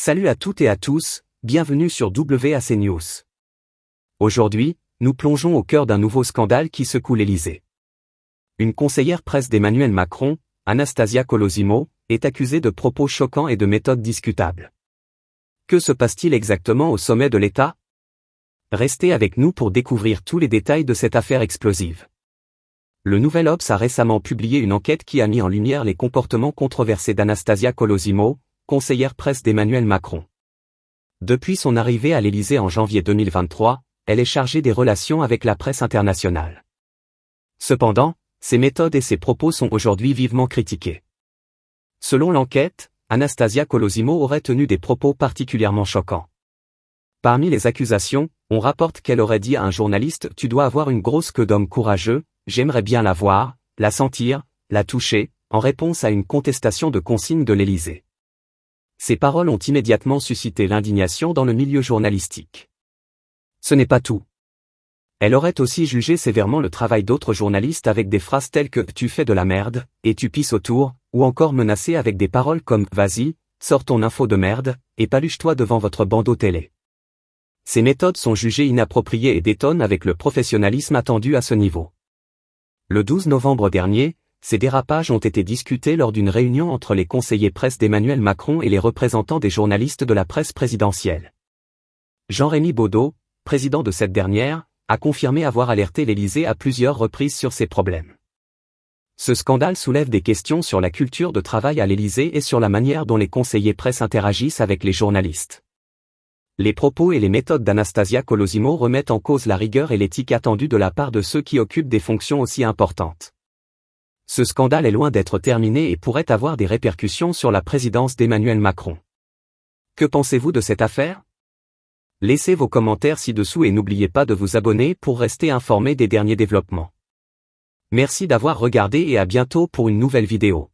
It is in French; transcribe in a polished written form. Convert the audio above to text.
Salut à toutes et à tous, bienvenue sur WAC News. Aujourd'hui, nous plongeons au cœur d'un nouveau scandale qui secoue l'Élysée. Une conseillère presse d'Emmanuel Macron, Anastasia Colosimo, est accusée de propos choquants et de méthodes discutables. Que se passe-t-il exactement au sommet de l'État? Restez avec nous pour découvrir tous les détails de cette affaire explosive. Le Nouvel Obs a récemment publié une enquête qui a mis en lumière les comportements controversés d'Anastasia Colosimo, conseillère presse d'Emmanuel Macron. Depuis son arrivée à l'Élysée en janvier 2023, elle est chargée des relations avec la presse internationale. Cependant, ses méthodes et ses propos sont aujourd'hui vivement critiqués. Selon l'enquête, Anastasia Colosimo aurait tenu des propos particulièrement choquants. Parmi les accusations, on rapporte qu'elle aurait dit à un journaliste « Tu dois avoir une grosse queue d'homme courageux, j'aimerais bien la voir, la sentir, la toucher », en réponse à une contestation de consignes de l'Élysée. Ces paroles ont immédiatement suscité l'indignation dans le milieu journalistique. Ce n'est pas tout. Elle aurait aussi jugé sévèrement le travail d'autres journalistes avec des phrases telles que « tu fais de la merde » et « tu pisses autour », ou encore menacé avec des paroles comme « vas-y, sors ton info de merde, et paluche-toi devant votre bandeau télé ». Ces méthodes sont jugées inappropriées et détonnent avec le professionnalisme attendu à ce niveau. Le 12 novembre dernier, ces dérapages ont été discutés lors d'une réunion entre les conseillers presse d'Emmanuel Macron et les représentants des journalistes de la presse présidentielle. Jean-Rémy Baudot, président de cette dernière, a confirmé avoir alerté l'Élysée à plusieurs reprises sur ces problèmes. Ce scandale soulève des questions sur la culture de travail à l'Élysée et sur la manière dont les conseillers presse interagissent avec les journalistes. Les propos et les méthodes d'Anastasia Colosimo remettent en cause la rigueur et l'éthique attendue de la part de ceux qui occupent des fonctions aussi importantes. Ce scandale est loin d'être terminé et pourrait avoir des répercussions sur la présidence d'Emmanuel Macron. Que pensez-vous de cette affaire? Laissez vos commentaires ci-dessous et n'oubliez pas de vous abonner pour rester informé des derniers développements. Merci d'avoir regardé et à bientôt pour une nouvelle vidéo.